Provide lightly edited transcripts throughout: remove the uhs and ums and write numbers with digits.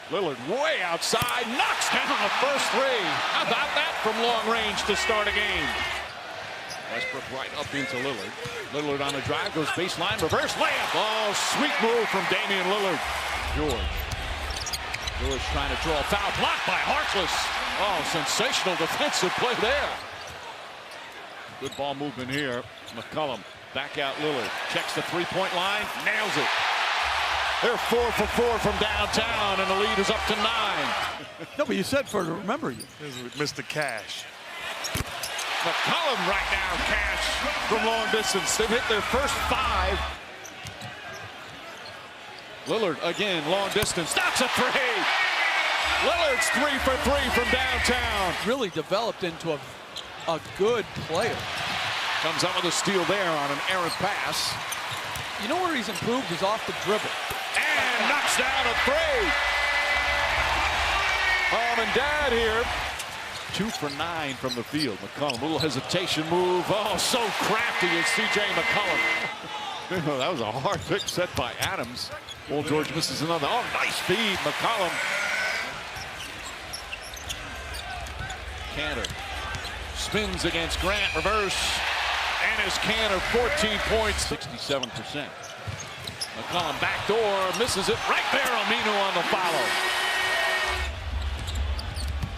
Lillard way outside, knocks down the first three. How about that from long range to start a game? Westbrook right up into Lillard. Lillard on the drive, goes baseline, reverse layup. Oh, sweet move from Damian Lillard. George trying to draw a foul, blocked by Harkless. Oh, sensational defensive play there. Good ball movement here. McCollum back out Lillard. Checks the three-point line, nails it. They're 4 for 4 from downtown, and the lead is up to 9. No, but you said for remember you. This is Mr. Cash. McCollum right now, Cash from long distance. They've hit their first 5. Lillard again, long distance. That's a 3. Lillard's 3 for 3 from downtown. Really developed into a good player. Comes up with a steal there on an errant pass. You know where he's improved is off the dribble. And knocks down a 3. Mom and Dad here. 2 for 9 from the field. McCollum, little hesitation move. Oh, so crafty is C.J. McCollum. That was a hard pick set by Adams. Paul George misses another. Oh, nice feed, McCollum. Cantor spins against Grant, reverse. And his Cantor 14 points, 67%. McCollum backdoor, misses it right there. Aminu on the follow.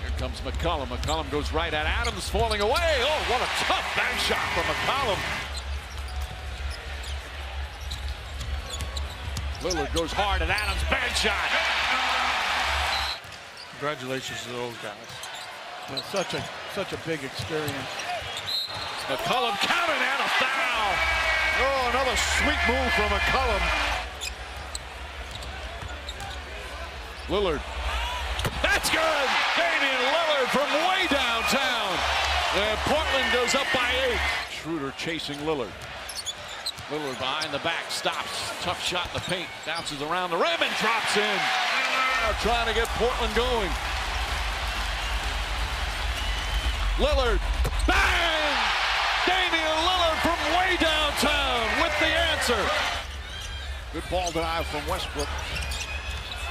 Here comes McCollum. McCollum goes right at Adams, falling away. Oh, what a tough bank shot from McCollum. Lillard goes hard at Adams, bank shot. Congratulations to those guys. Well, such a big experience. McCollum counted and a foul. Oh, another sweet move from McCollum. Lillard. That's good. Damian Lillard from way downtown. And Portland goes up by 8. Schroeder chasing Lillard. Lillard behind the back, stops. Tough shot in the paint. Bounces around the rim and drops in. Trying to get Portland going. Lillard. Bang! Damian Lillard from way downtown with the answer. Good ball drive from Westbrook.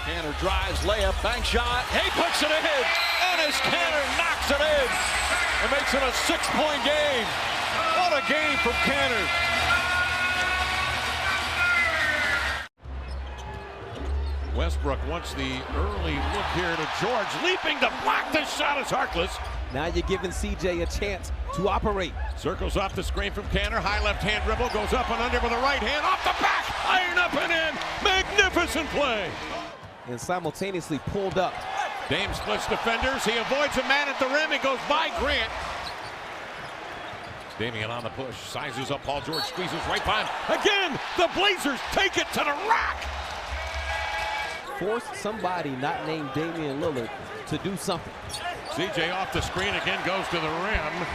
Cantor drives, layup, bank shot. He puts it in, and his Cantor knocks it in. It makes it a 6-point game. What a game from Cantor. Westbrook wants the early look here to George. Leaping to block this shot is Harkless. Now you're giving CJ a chance to operate. Circles off the screen from Cantor. High left hand dribble. Goes up and under with the right hand. Off the back. Iron up and in. Magnificent play. And simultaneously pulled up. Dame splits defenders. He avoids a man at the rim. He goes by Grant. Damian on the push. Sizes up. Paul George squeezes right by him. Again, the Blazers take it to the rack. Force somebody not named Damian Lillard to do something. CJ off the screen again, goes to the rim.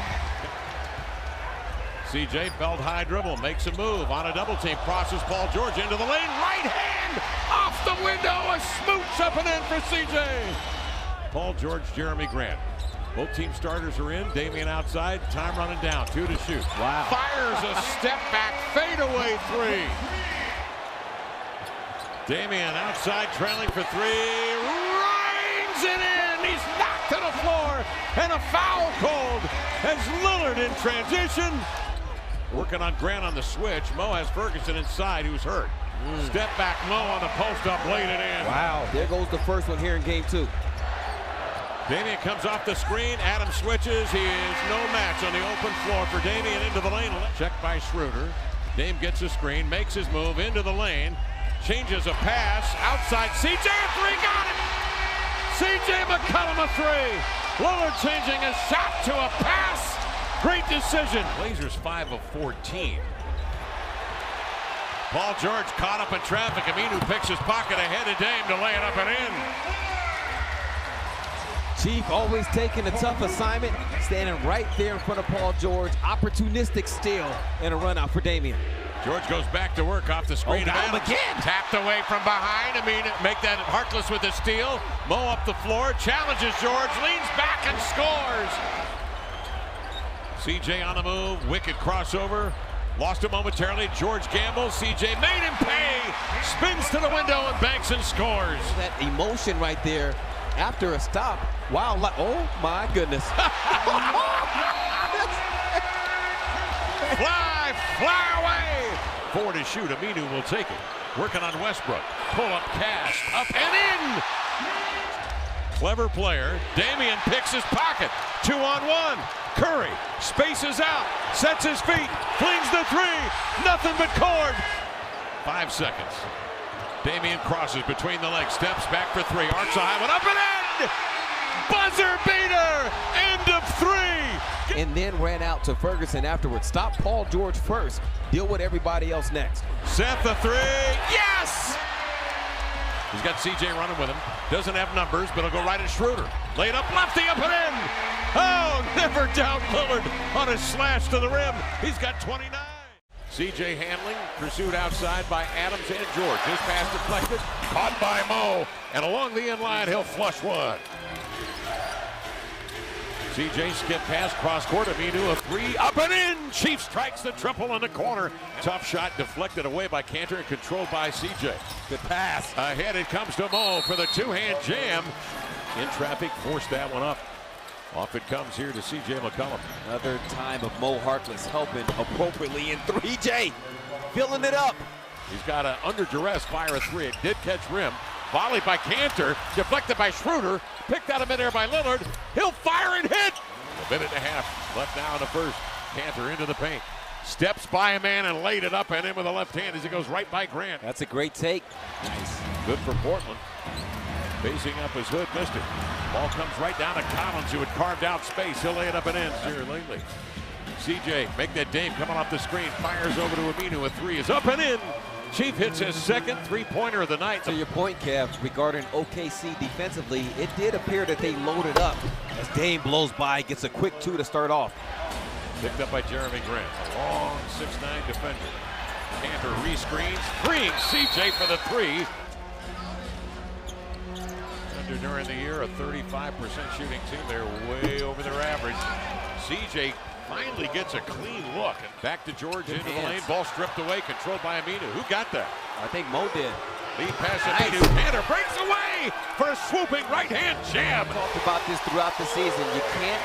CJ belt high dribble, makes a move on a double team, crosses Paul George into the lane, right hand off the window, a smooch up and in for CJ. Paul George, Jeremy Grant. Both team starters are in. Damian outside, time running down, 2 to shoot. Wow. Fires a step back fadeaway 3. Damian outside, trailing for 3, rings it in. He's knocked to the floor, and a foul called as Lillard in transition. Working on Grant on the switch. Mo has Ferguson inside, who's hurt. Step back, Mo on the post up, laid it in. Wow, there goes the first one here in game 2. Damian comes off the screen. Adams switches. He is no match on the open floor for Damian into the lane. Checked by Schroeder. Dame gets a screen, makes his move into the lane. Changes a pass, outside, CJ, a 3, got it! CJ McCollum, a 3. Lillard changing a shot to a pass. Great decision. Blazers 5 of 14. Paul George caught up in traffic. Aminu picks his pocket ahead of Dame to lay it up and in. Chief always taking a tough assignment, standing right there in front of Paul George. Opportunistic steal and a run out for Damian. George goes back to work off the screen. Got him again. Tapped away from behind. Make that Harkless with the steal. Mo up the floor, challenges George, leans back and scores. CJ on the move, wicked crossover. Lost it momentarily. George gambles. CJ made him pay. Spins to the window and banks and scores. That emotion right there after a stop. Wow. Oh, my goodness. Fly away. 4 to shoot. Aminu will take it. Working on Westbrook. Pull up cash. Up and in. Clever player. Damian picks his pocket. 2-on-1. Curry spaces out. Sets his feet. Flings the three. Nothing but cord. 5 seconds. Damian crosses between the legs. Steps back for three. Arcs a high one. Up and in. Buzzer beater. End of three. And then ran out to Ferguson afterwards. Stop Paul George first. Deal with everybody else next. Seth the three. Yes! He's got CJ running with him. Doesn't have numbers, but he'll go right at Schroeder. Laid up lefty, up and in. Oh, never doubt Lillard on a slash to the rim. He's got 29. CJ handling, pursued outside by Adams and George. His pass deflected, caught by Mo. And along the end line, he'll flush one. CJ skip pass, cross court, Aminu a three, up and in! Chief strikes the triple in the corner. Tough shot deflected away by Cantor and controlled by CJ. Good pass. Ahead it comes to Mo for the two-hand jam. In traffic, forced that one up. Off it comes here to CJ McCollum. Another time of Mo Harkless helping appropriately in 3J. Filling it up. He's got to, under duress, fire a three. It did catch rim. Volleyed by Cantor, deflected by Schroeder, picked out of midair by Lillard. He'll fire and hit. A minute and a half left now in the first. Cantor into the paint. Steps by a man and laid it up and in with a left hand as he goes right by Grant. That's a great take. Nice. Good for Portland. Facing up his hood, missed it. Ball comes right down to Collins, who had carved out space. He'll lay it up and in here lately. CJ, make that Dame coming off the screen. Fires over to Aminu. A three is up and in. Chief hits his second three-pointer of the night. To your point, Kev, regarding OKC defensively, it did appear that they loaded up. As Dame blows by, gets a quick two to start off. Picked up by Jeremy Grant. A long 6'9" defender. Cantor rescreens, freeing CJ for the three. During the year, a 35% shooting team. They're way over their average. CJ finally gets a clean look. Back to George into the lane. Ball stripped away, controlled by Aminu. Who got that? I think Mo did. Lead pass Aminu. Cantor breaks away for a swooping right-hand jam. We talked about this throughout the season. You can't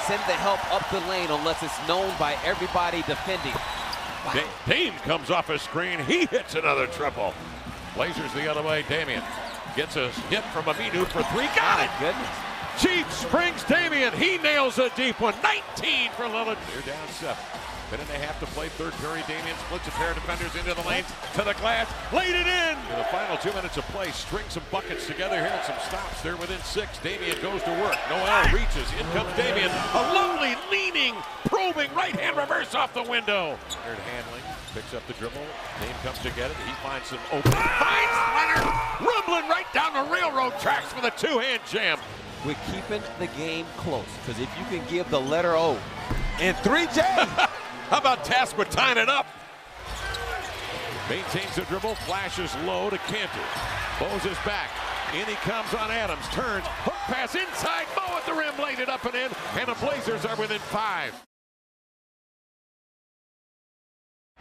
send the help up the lane unless it's known by everybody defending. Wow. Dame comes off a screen. He hits another triple. Blazers the other way. Damian gets a hit from Aminu for three. Got it. Goodness. Chief springs Damian. He nails a deep one. 19 for Lillard. They're down 7. Minute and a half to play. Third period. Damian splits a pair of defenders into the lane. To the glass. Laid it in. In the final 2 minutes of play. String some buckets together here and some stops. They're within 6. Damian goes to work. Noel reaches. In comes Damian. A lovely leaning, probing right-hand reverse off the window. Leonard handling. Picks up the dribble. Dame comes to get it. He finds some open. Finds Leonard. Rumbling right down the railroad tracks with a two-hand jam. We're keeping the game close, because if you can give the letter O and 3J. How about Taskwood tying it up? Maintains the dribble, flashes low to Cantor. Bows his back. In he comes on Adams. Turns. Hook pass inside. Mo at the rim. Laid it up and in. And the Blazers are within 5.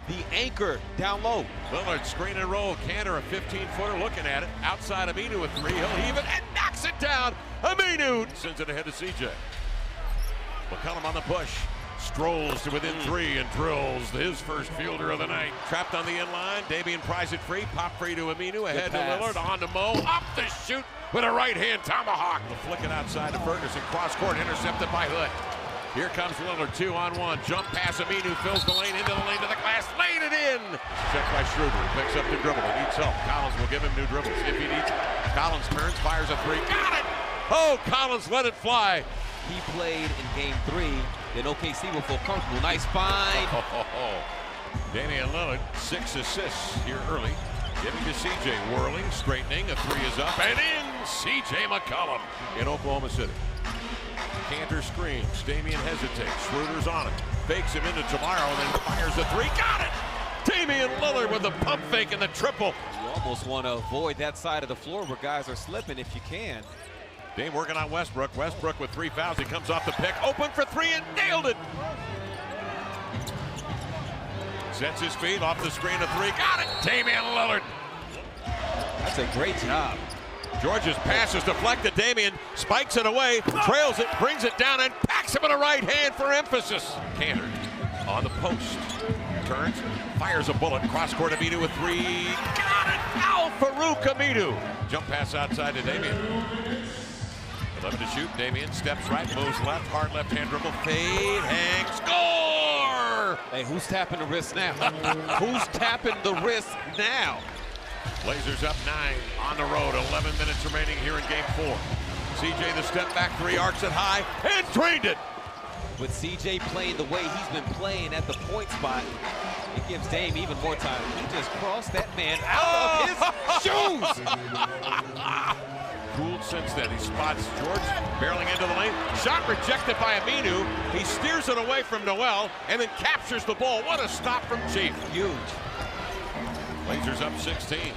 The anchor down low. Lillard screen and roll. Cantor a 15-footer looking at it. Outside Aminu with 3. He'll heave it and knocks it down. Aminu sends it ahead to CJ. McCollum on the push. Strolls to within 3 and drills his first fielder of the night. Trapped on the end line. Damian pries it free. Pop free to Aminu. Ahead to Lillard. On to Mo. Up the shoot with a right-hand tomahawk. He'll flick it outside to Ferguson. Cross court intercepted by Hood. Here comes Lillard, 2-on-1. Jump pass, Aminu fills the lane, into the lane to the glass, laid it in. Checked by Schroeder, he picks up the dribble. He needs help. Collins will give him new dribbles if he needs it. Collins turns, fires a 3. Got it! Oh, Collins let it fly. He played in game 3, then OKC will feel comfortable. Nice find. Damian Lillard, 6 assists here early. Giving to CJ, whirling, straightening, a 3 is up, and in CJ McCollum in Oklahoma City. Cantor screams. Damian hesitates. Schroeder's on it. Fakes him into tomorrow and then fires a 3. Got it! Damian Lillard with the pump fake and the triple. You almost want to avoid that side of the floor where guys are slipping if you can. Dame working on Westbrook. Westbrook with 3 fouls. He comes off the pick. Open for 3 and nailed it. Sets his feet off the screen of three. Got it! Damian Lillard. That's a great job. George's pass is deflected. Damian spikes it away, trails it, brings it down, and packs him in a right hand for emphasis. Cantor on the post. Turns, fires a bullet. Cross-court Aminu with three. Got it! Foul Farouk Aminu. Jump pass outside to Damian. 11 to shoot. Damian steps right, moves left, hard left hand dribble, fade, hang, score! Hey, who's tapping the wrist now? Who's tapping the wrist now? Blazers up 9 on the road. 11 minutes remaining here in game 4. CJ the step back three, arcs it high, and drained it. With CJ playing the way he's been playing at the point spot, it gives Dame even more time. He just crossed that man out of his shoes. Cooled since then. He spots George barreling into the lane. Shot rejected by Aminu. He steers it away from Noel and then captures the ball. What a stop from Chief. Huge. Blazers up 16.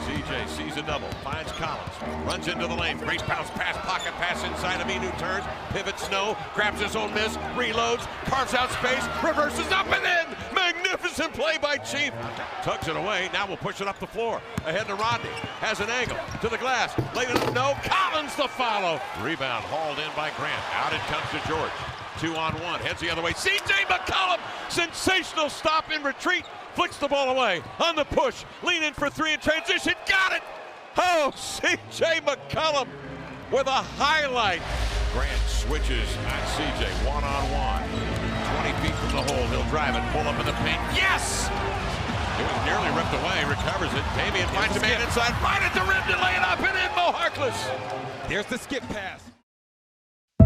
CJ sees a double, finds Collins, runs into the lane, great bounce pass, pocket pass inside. Aminu turns, pivots no, grabs his own miss, reloads, carves out space, reverses up and in. Magnificent play by Chief. Tugs it away, now we'll push it up the floor. Ahead to Rodney, has an angle, to the glass, laid it up, no, Collins the follow. Rebound hauled in by Grant, out it comes to George. 2-on-1, heads the other way, CJ McCollum, sensational stop in retreat. Flicks the ball away on the push. Lean in for three in transition. Got it! Oh, C.J. McCollum with a highlight. Grant switches on C.J. One-on-one. 20 feet from the hole. He'll drive it. Pull up in the paint. Yes! It was nearly ripped away. Recovers it. Damian finds a man inside. Right at the rim to lay it up and in. Mo Harkless. There's the skip pass.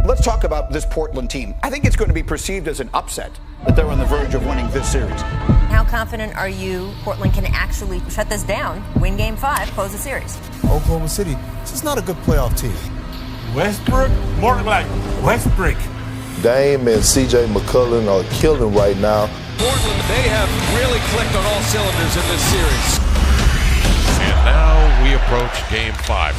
Let's talk about this Portland team. I think it's going to be perceived as an upset that they're on the verge of winning this series. How confident are you Portland can actually shut this down, win Game 5, close the series? Oklahoma City, this is not a good playoff team. Westbrook, more like Westbrook. Dame and C.J. McCollum are killing right now. Portland, they have really clicked on all cylinders in this series. And now we approach Game 5.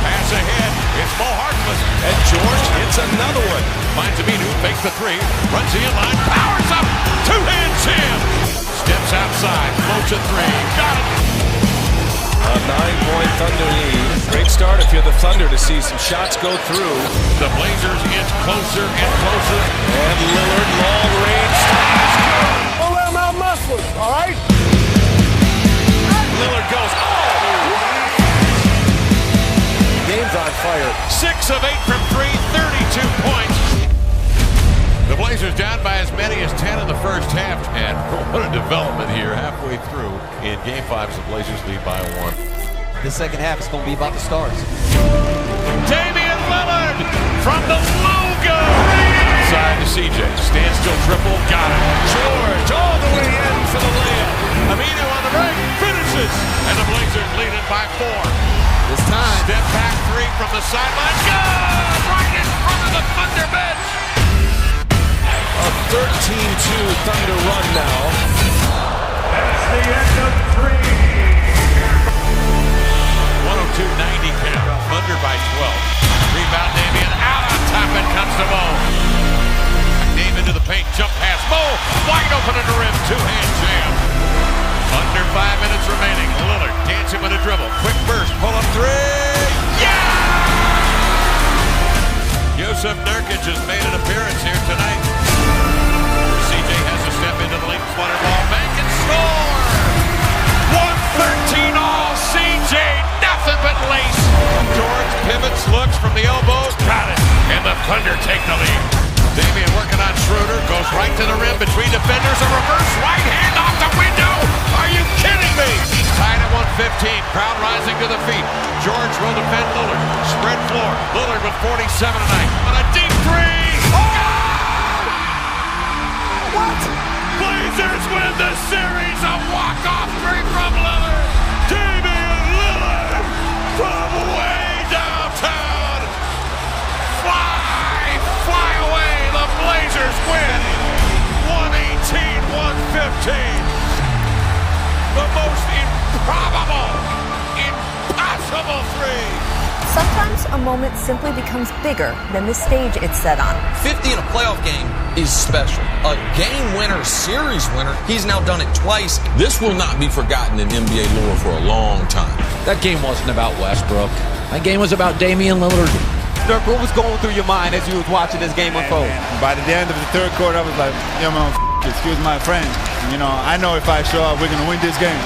Pass ahead. It's Mo Harkless. And George hits another one. Finds Aminu, fakes the three, runs the inline, powers up, two-hand jam. Steps outside, floats a three, got it. A 9-point Thunder lead. Great start if you're the Thunder to see some shots go through. The Blazers inch closer and closer. And Lillard, long range. Don't let them out-muscle us, all right? Lillard goes, Game's on fire. 6 of 8 from 3, 32 points. The Blazers down by as many as 10 in the first half. And what a development here halfway through in Game 5 as the Blazers lead by 1. The second half is going to be about the stars. Damian Lillard from the logo. Side to CJ. Standstill triple. Got it. George all the way in for the layup. Aminu on the right. Finishes. And the Blazers lead it by 4. This time. Step back three from the sideline. Good! Right in front of the Thunder bench. A 13-2 Thunder run now. That's the end of 3. 102-90 count. Thunder by 12. Rebound Damian out on top and comes to Mo. Dame into the paint. Jump pass. Mo wide open at the rim. Two-hand jam. Under 5 minutes remaining. Lillard dancing with a dribble. Quick burst. Pull up three. Yeah! Yusuf Nurkic has made an appearance here tonight. CJ has to step into the lane. Flutter ball. Bank and score! 113 all. CJ. Nothing but lace. George pivots. Looks from the elbows. Got it. And the Thunder take the lead. Damian working on Schroeder. Goes right to the rim between defenders. A reverse right hand off the window. Are you kidding me? Tied at 115. Crowd rising to the feet. George will defend Lillard. Spread floor. Lillard with 47 tonight. On a deep three. Oh! What? Blazers win the series. A walk-off three from Lillard. Damian Lillard from way downtown. Fly away. The Blazers win. 118-115. The most improbable, impossible three Sometimes a moment simply becomes bigger than the stage it's set on. 50 in a playoff game is special. A game winner, series winner, he's now done it twice. This will not be forgotten in NBA lore for a long time. That game wasn't about Westbrook. That game was about Damian Lillard. Dirk, what was going through your mind as you was watching this game unfold? By the end of the third quarter, I was like, yo, man, excuse my friend. You know, I know if I show up, we're going to win this game.